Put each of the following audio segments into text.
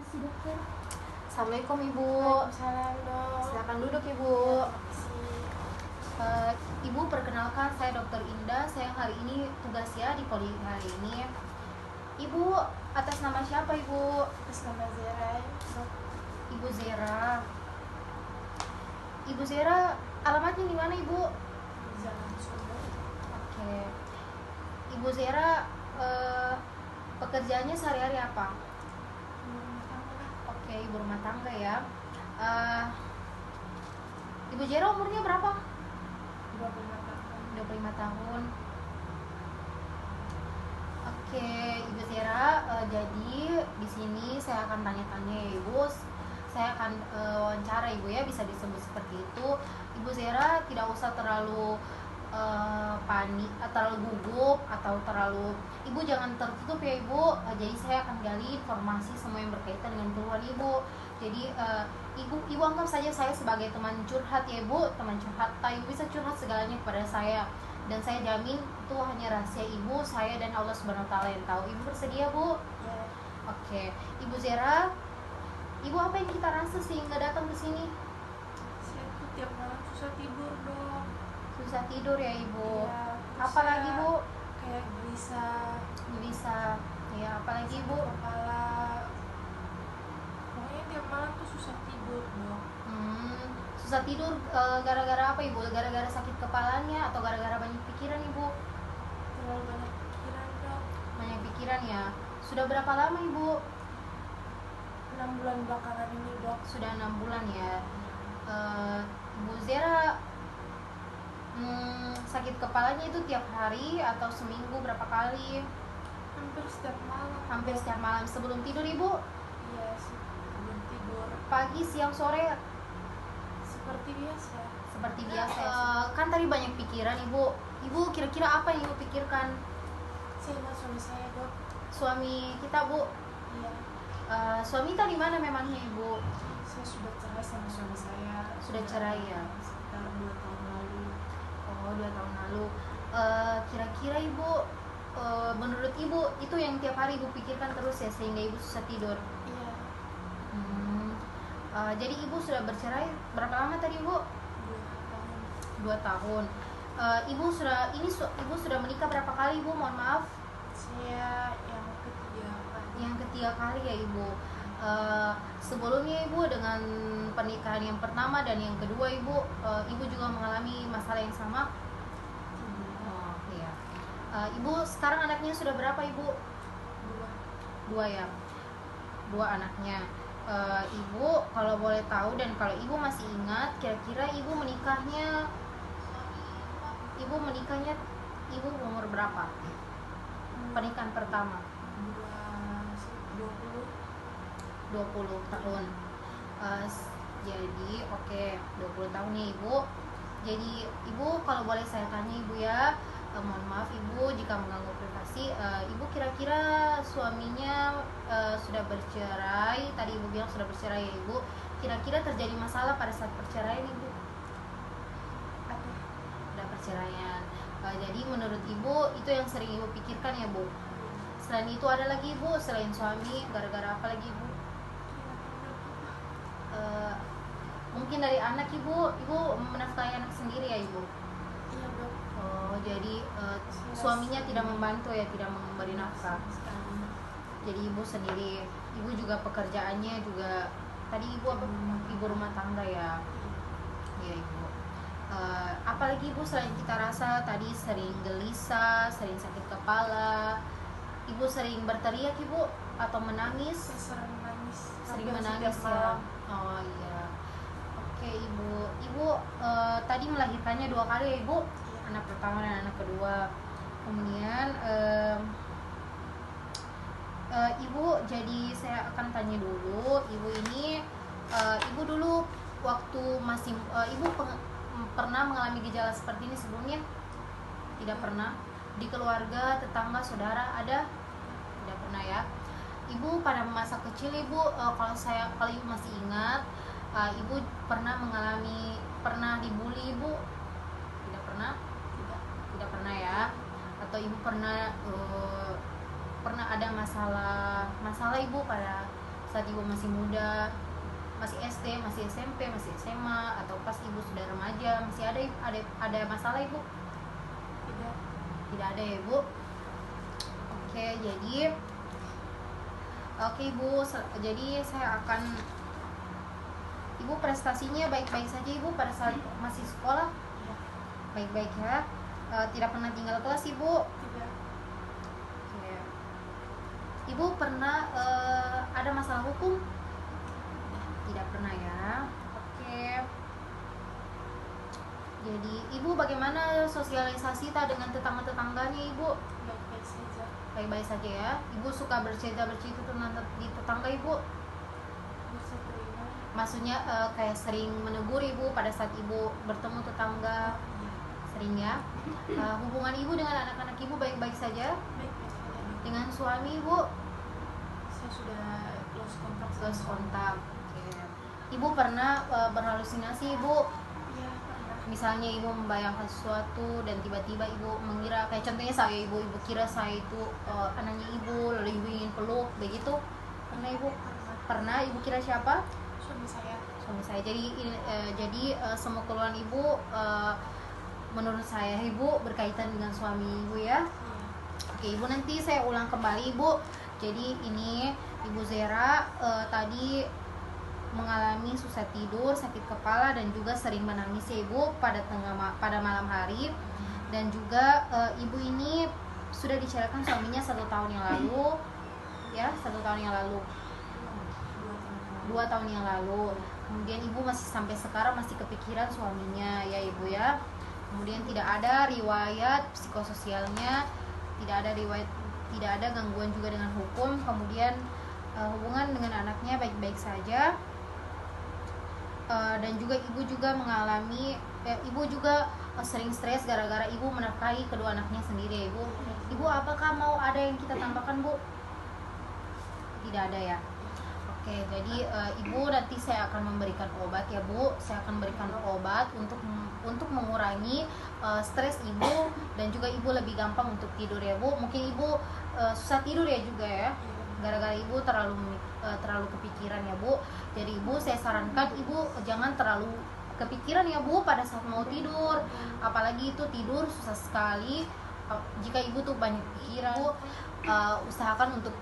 permisi dokter. Assalamualaikum Ibu. Waalaikumsalam dok. Silakan duduk Ibu. Ibu, perkenalkan saya Dokter Indah. Saya hari ini tugas ya di poli hari ini. Ibu atas nama siapa Ibu? Atas nama Zera dok. Ibu Zera. Ibu Zera, alamatnya di mana Ibu? Jalan Sumber. Oke. Ibu Zera, pekerjaannya sehari-hari apa? Rumah tangga. Oke, ibu rumah tangga ya. Ibu Zera umurnya berapa? 25 tahun. 25 tahun. Oke, Ibu Zera, jadi di sini saya akan tanya-tanya ya Ibu. Saya akan wawancara Ibu ya, bisa disebut seperti itu. Ibu Zera tidak usah terlalu panik, terlalu gugup atau terlalu. Ibu jangan tertutup ya Ibu. Jadi saya akan gali informasi semua yang berkaitan dengan keluhan Ibu. Jadi ibu anggap saja saya sebagai teman curhat ya Ibu, teman curhat. Ibu bisa curhat segalanya kepada saya, dan saya jamin itu hanya rahasia Ibu, saya dan Allah Subhanahu Wa Taala yang tahu. Ibu bersedia Bu? Ya. Oke, Ibu Zera, Ibu apa yang kita rasa sehingga datang ke sini? Saya tuh tiap malam susah tidur dok. Susah tidur ya Ibu. Iya, terus Apalagi saya Bu? Kayak gelisah, Bisa. Ya, apalagi Bu? kepala. Pokoknya tiap malam tuh susah tidur dok. Susah tidur gara-gara apa Ibu? Gara-gara sakit kepalanya atau gara-gara banyak pikiran Ibu? Terlalu banyak pikiran dok. Banyak pikiran ya. Sudah berapa lama Ibu? 6 bulan belakangan ini dok. Sudah 6 bulan ya. Ibu Zera, sakit kepalanya itu tiap hari atau seminggu berapa kali? Hampir setiap malam. Hampir dok. setiap malam sebelum tidur Ibu? Iya sih, belum tidur. Pagi, siang, sore? Seperti biasa. Seperti biasa. Kan tadi banyak pikiran Ibu. Ibu kira-kira apa yang Ibu pikirkan? Saya ingat suami saya dok. Suami kita Bu? Iya. Suami tadi mana memangnya Ibu? Saya sudah cerai sama suami saya. Sudah cerai ya? Sekitar 2 tahun lalu. Oh, 2 tahun lalu. Kira-kira Ibu, menurut Ibu itu yang tiap hari Ibu pikirkan terus ya sehingga Ibu susah tidur? Iya. Jadi Ibu sudah bercerai berapa lama tadi Bu? 2 tahun. 2 tahun. Ibu sudah menikah berapa kali Ibu? Mohon maaf. Saya yang ketiga kali. Yang ketiga kali ya Ibu. Sebelumnya Ibu dengan pernikahan yang pertama dan yang kedua Ibu, Ibu juga mengalami masalah yang sama? Oh iya. Ibu sekarang anaknya sudah berapa Ibu? 2 ya. 2 anaknya. Ibu kalau boleh tahu dan kalau Ibu masih ingat, kira-kira Ibu menikahnya Ibu umur berapa? Pernikahan pertama? 20 tahun. Jadi oke, 20 tahun ya Ibu. Jadi Ibu kalau boleh saya tanya Ibu ya, mohon maaf Ibu jika mengganggu privasi. Ibu kira-kira suaminya sudah bercerai. Tadi Ibu bilang sudah bercerai ya Ibu. Kira-kira terjadi masalah pada saat perceraian Ibu? Ada perceraian. Jadi menurut Ibu itu yang sering Ibu pikirkan ya Bu? Selain itu ada lagi Ibu, selain suami, gara-gara apa lagi Ibu? Mungkin dari anak Ibu menafkahi anak sendiri ya Ibu? Iya dok. Oh, jadi suaminya tidak membantu ya, tidak memberi nafkah. Jadi Ibu sendiri. Ibu juga pekerjaannya juga tadi Ibu ibu rumah tangga ya? Iya Ibu. Apalagi Ibu selain kita rasa tadi sering gelisah, sering sakit kepala, Ibu sering berteriak Ibu atau menangis? Saya sering menangis. Sering Hampir menangis setiap ya. malam. Oh iya. Oke Ibu tadi melahirkannya 2 kali ya Ibu? Iya. Anak pertama dan anak kedua. Kemudian Ibu, jadi saya akan tanya dulu, Ibu ini Ibu dulu waktu masih Ibu pernah mengalami gejala seperti ini sebelumnya? Tidak pernah. Di keluarga, tetangga, saudara ada? Tidak pernah ya. Ibu pada masa kecil Ibu, kalau Ibu masih ingat, Ibu pernah dibully Ibu? Tidak pernah? Tidak pernah ya. Atau Ibu pernah ada masalah Ibu pada saat ibu masih muda, masih SD, masih SMP, masih SMA, atau pas ibu sudah remaja, masih ada masalah ibu? Tidak. Tidak ada ya ibu. Oke ibu, jadi saya akan, ibu prestasinya baik-baik saja ibu pada saat masih sekolah? Ya. Baik-baik ya. Tidak pernah tinggal kelas ibu? Tidak. Oke. Ibu pernah ada masalah hukum? Tidak pernah ya. Oke. Jadi ibu bagaimana sosialisasi dengan tetangga-tetangganya ibu? Baik-baik saja. Baik-baik saja ya. Ibu suka bercerita-cerita tentang di tetangga ibu? Bisa terima. Maksudnya kayak sering menegur ibu pada saat ibu bertemu tetangga? Ya. Sering ya. Hubungan ibu dengan anak-anak ibu baik-baik saja? Baik-baik saja. Dengan suami ibu? Saya sudah lost kontak. Lost kontak. Oke. Ibu pernah berhalusinasi ibu? Iya, pernah. Misalnya ibu membayangkan sesuatu dan tiba-tiba ibu mengira, kayak contohnya saya, ibu kira saya itu anaknya ibu, lalu ibu ingin peluk, begitu? Pernah ibu? Pernah. Ibu kira siapa? Suami saya. Suami saya. Jadi semua keluhan ibu menurut saya ibu berkaitan dengan suami ibu ya. Iya. Oke ibu, nanti saya ulang kembali ibu. Jadi ini ibu Zera tadi mengalami susah tidur, sakit kepala, dan juga sering menangis ya ibu pada malam hari. Dan juga ibu ini sudah diceraikan suaminya 1 tahun yang lalu ya, 1 tahun yang lalu, 2 tahun yang lalu. Kemudian ibu masih sampai sekarang masih kepikiran suaminya ya ibu ya. Kemudian tidak ada riwayat psikososialnya, tidak ada gangguan juga dengan hukum. Kemudian hubungan dengan anaknya baik-baik saja. Dan juga ibu juga mengalami ibu juga sering stres gara-gara ibu menafkahi kedua anaknya sendiri ya ibu. Ibu apakah mau ada yang kita tambahkan bu? Tidak ada ya. Oke, jadi ibu nanti saya akan memberikan obat ya bu. Saya akan berikan obat untuk mengurangi stres ibu, dan juga ibu lebih gampang untuk tidur ya bu. Mungkin ibu susah tidur ya juga ya, gara-gara ibu terlalu kepikiran ya bu. Jadi ibu, saya sarankan ibu jangan terlalu kepikiran ya bu pada saat mau tidur, apalagi itu tidur susah sekali jika ibu tuh banyak pikiran. Bu usahakan untuk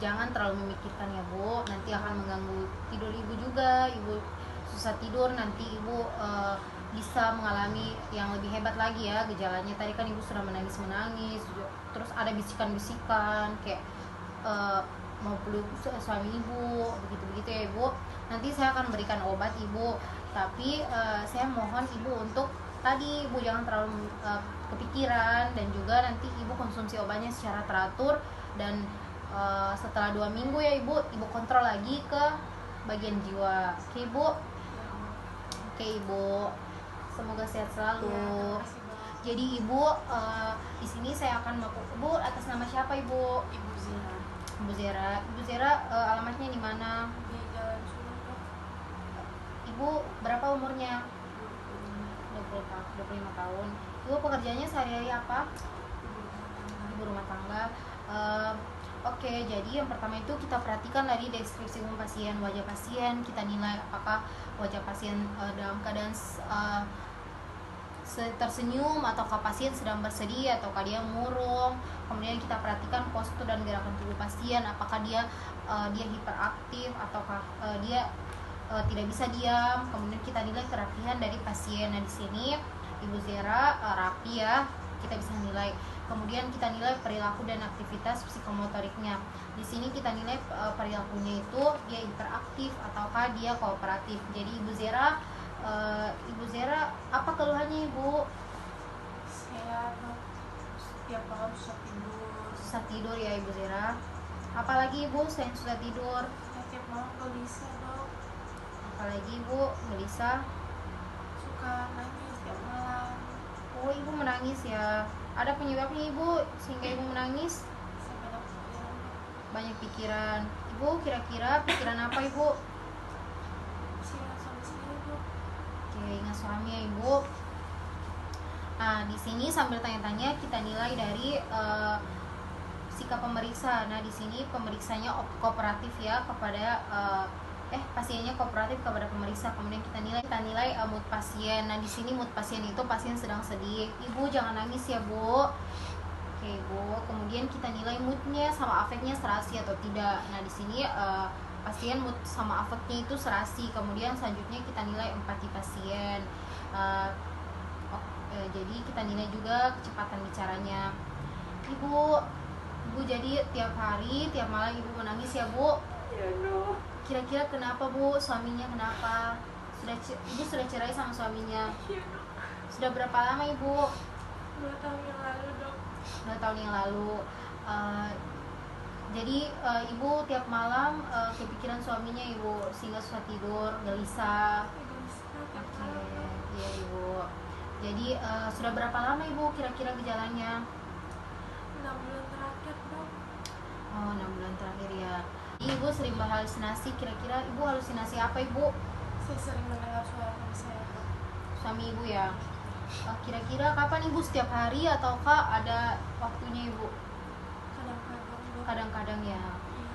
jangan terlalu memikirkan ya bu, nanti akan mengganggu tidur ibu juga. Ibu susah tidur, nanti ibu bisa mengalami yang lebih hebat lagi ya gejalanya. Tadi kan ibu sudah menangis, terus ada bisikan-bisikan kayak mau peluk suami ibu, begitu ya ibu. Nanti saya akan berikan obat ibu, tapi saya mohon ibu untuk tadi ibu jangan terlalu kepikiran, dan juga nanti ibu konsumsi obatnya secara teratur. Dan setelah 2 minggu ya ibu kontrol lagi ke bagian jiwa. Oke ibu? Oke ibu, semoga sehat selalu. Jadi ibu di sini saya akan ibu atas nama siapa ibu? Ibu Zira. Ibu Zera. Ibu Zera alamatnya di mana? Di Jalan Sulawesi. Ibu berapa umurnya? 25 tahun. Ibu pekerjaannya sehari-hari apa? Ibu rumah tangga. Oke, jadi yang pertama itu kita perhatikan dari deskripsi umum pasien, wajah pasien. Kita nilai apakah wajah pasien dalam keadaan tersenyum, ataukah pasien sedang bersedih, ataukah dia murung. Kemudian kita perhatikan postur dan gerakan tubuh pasien, apakah dia hiperaktif, ataukah dia tidak bisa diam. Kemudian kita nilai kerapihan dari pasien. Nah di sini Ibu Zera rapi ya, kita bisa nilai. Kemudian kita nilai perilaku dan aktivitas psikomotoriknya. Di sini kita nilai perilakunya itu dia hiperaktif ataukah dia kooperatif. Jadi Ibu Zera apa keluhannya Ibu? Saya setiap malam susah tidur. Susah tidur ya Ibu Zera. Apalagi Ibu selain susah tidur? Saya tiap malam gelisah dok. Apalagi Ibu gelisah? Suka nangis tiap malam. Oh Ibu menangis ya. Ada penyebabnya Ibu sehingga Ibu menangis? Saya banyak pikiran. Banyak pikiran. Ibu kira-kira pikiran apa Ibu? Saya sampai sini dok. Oke, ingat suami ya Ibu. Nah di sini sambil tanya-tanya kita nilai dari sikap pemeriksa. Nah, di sini pemeriksanya kooperatif ya kepada pasiennya kooperatif kepada pemeriksa. Kemudian kita nilai mood pasien. Nah, di sini mood pasien itu pasien sedang sedih. Ibu jangan nangis ya, Bu. Oke, Bu. Kemudian kita nilai moodnya sama afeknya serasi atau tidak. Nah, di sini pasien mood sama afeknya itu serasi. Kemudian selanjutnya kita nilai empati pasien. Jadi kita nilai juga kecepatan bicaranya. Ibu jadi tiap hari, tiap malam ibu menangis ya, Bu? Ya, no. Kira-kira kenapa, Bu? Suaminya kenapa? Ibu sudah cerai sama suaminya? Ya, no. Sudah berapa lama, Ibu? 2 tahun yang lalu, Dok. 2 tahun yang lalu. Jadi ibu tiap malam kepikiran suaminya, Ibu, sehingga susah tidur, gelisah. Oke, iya, Ibu. Jadi sudah berapa lama, Ibu, kira-kira gejalanya? 6 bulan terakhir, Dok. Oh, 6 bulan terakhir ya. Ibu sering berhalusinasi, kira-kira ibu halusinasi apa, Ibu? Saya sering mendengar suara suami saya, Dok. Suami ibu ya. Kira-kira kapan ibu, setiap hari ataukah ada waktunya, Ibu? Kadang-kadang, Dok. Kadang-kadang ya. Iya.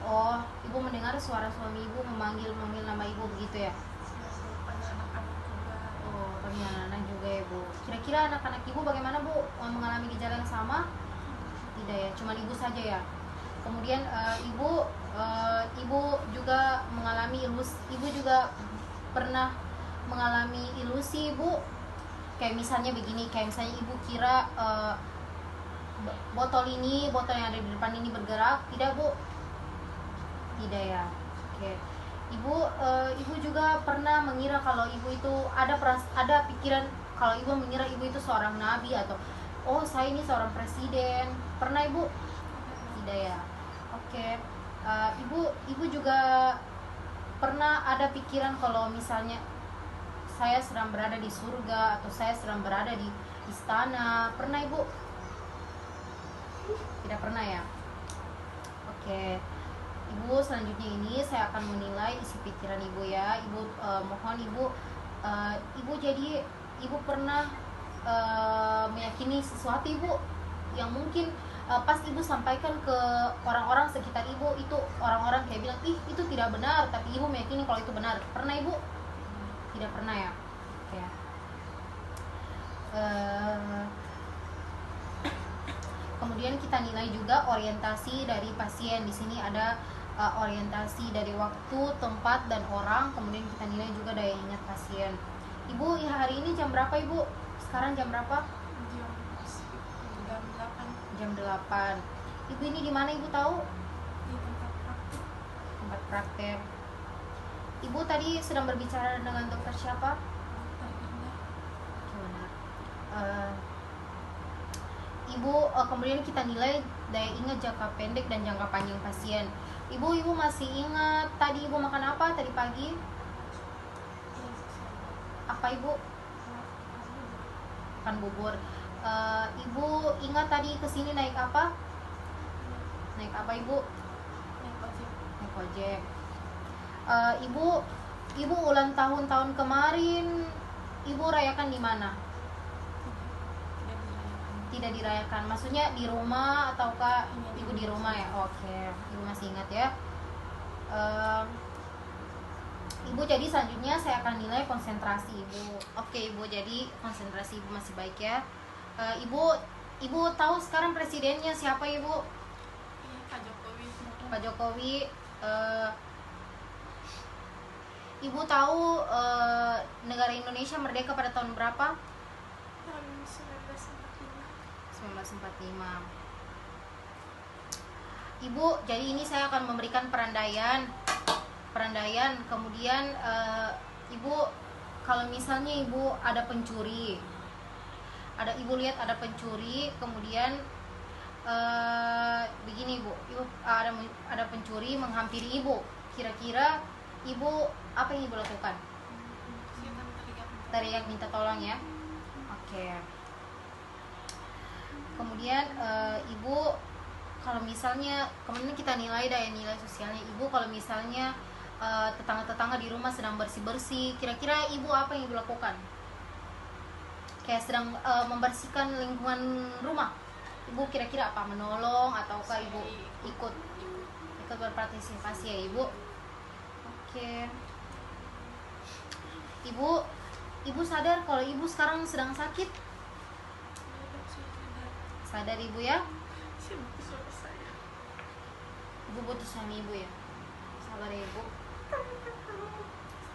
Oh, ibu mendengar suara suami ibu memanggil nama ibu begitu ya? Ada anak-anak juga. Oh, kami anak-anak juga ya, Bu. Kira-kira anak-anak ibu bagaimana, Bu? Mengalami gejala yang sama? Tidak ya, cuma ibu saja ya. Kemudian ibu juga mengalami ilusi. Ibu juga pernah mengalami ilusi, Bu. Kayak misalnya begini, kayak misalnya ibu kira botol yang ada di depan ini bergerak. Tidak, Bu? Tidak ya. Oke. Ibu juga pernah mengira kalau ibu itu ada pikiran kalau ibu mengira ibu itu seorang nabi atau saya ini seorang presiden. Pernah, Ibu? Tidak ya. Oke. Ibu juga pernah ada pikiran kalau misalnya saya sedang berada di surga atau saya sedang berada di istana. Pernah, Ibu? Tidak pernah ya. Oke. Ibu, selanjutnya ini saya akan menilai isi pikiran ibu ya. Ibu mohon ibu jadi ibu pernah meyakini sesuatu, Ibu, yang mungkin pas ibu sampaikan ke orang-orang sekitar ibu, itu orang-orang kayak bilang ih itu tidak benar, tapi ibu meyakini kalau itu benar. Pernah, Ibu? Tidak pernah ya. Oke. Kemudian kita nilai juga orientasi dari pasien. Di sini ada orientasi dari waktu, tempat, dan orang. Kemudian kita nilai juga daya ingat pasien. Ibu, hari ini jam berapa, Ibu? Sekarang jam berapa? Jam 8. Jam 8. Ibu ini di mana, Ibu tahu? Di tempat praktik. Tempat praktek. Ibu tadi sedang berbicara dengan dokter siapa? Gimana? Ibu kemudian kita nilai daya ingat jangka pendek dan jangka panjang pasien. Ibu masih ingat tadi ibu makan apa tadi pagi? Apa, Ibu? Makan bubur. Ibu ingat tadi kesini naik apa? Naik apa, Ibu? Naik ojek. Ibu ulang tahun kemarin ibu rayakan di mana? Tidak dirayakan. Maksudnya di rumah ataukah ibu di rumah ya? Oke, ibu masih ingat ya. Ibu, jadi selanjutnya saya akan nilai konsentrasi ibu. Oke, Ibu, jadi konsentrasi ibu masih baik ya. Ibu tahu sekarang presidennya siapa, Ibu? Iya, Pak Jokowi. Pak Jokowi. Ibu tahu negara Indonesia merdeka pada tahun berapa? Tahun 1945. 1945. Ibu, jadi ini saya akan memberikan perandaian. Kemudian Ibu, kalau misalnya Ibu ada pencuri, Ibu lihat ada pencuri, kemudian begini, Ibu ada pencuri menghampiri Ibu. Kira-kira Ibu apa yang Ibu lakukan? Teriak minta tolong ya. Oke. Kemudian Ibu, kalau misalnya kemudian kita nilai nilai sosialnya Ibu. Kalau misalnya tetangga-tetangga di rumah sedang bersih-bersih, kira-kira Ibu apa yang Ibu lakukan? Kayak sedang membersihkan lingkungan rumah, Ibu kira-kira apa, menolong ataukah ibu ikut berpartisipasi ya ibu? Oke. Ibu sadar kalau ibu sekarang sedang sakit? Sadar ibu ya? Ibu butuh suami ibu ya. Sabar ya ibu.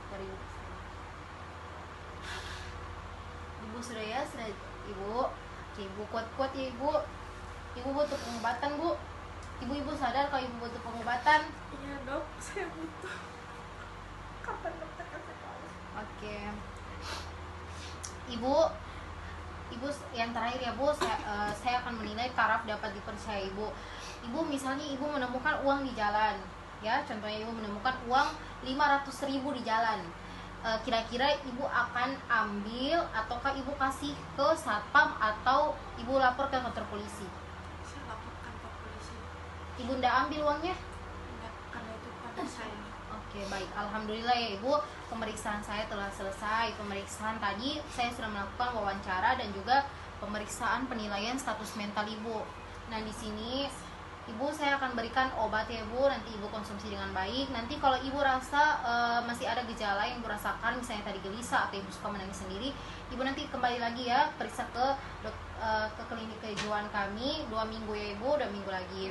Sabar ibu. Ibu sudah ya, sudah ibu. Oke, ibu kuat-kuat ya ibu. Ibu butuh pengobatan bu. Ibu sadar kalau ibu butuh pengobatan. Iya dok, saya butuh. Kapan dokter kasih tahu? Oke. Ibu yang terakhir ya bu, saya akan menilai taraf dapat dipercaya ibu. Ibu misalnya ibu menemukan uang di jalan, ya contohnya ibu menemukan uang 500.000 di jalan. Kira-kira ibu akan ambil ataukah ibu kasih ke satpam atau ibu lapor ke kantor polisi? Saya lapor kantor polisi. Ibu ndak ambil uangnya? Enggak, karena itu pada saya. Oke, baik. Alhamdulillah ya ibu, pemeriksaan saya telah selesai. Pemeriksaan tadi saya sudah melakukan wawancara dan juga pemeriksaan penilaian status mental ibu. Nah di sini ibu saya akan berikan obat ya ibu, nanti ibu konsumsi dengan baik. Nanti kalau ibu rasa masih ada gejala yang ibu rasakan, misalnya tadi gelisah atau ibu suka menangis sendiri, ibu nanti kembali lagi ya periksa ke klinik kejiwaan kami 2 minggu ya ibu, 2 minggu lagi.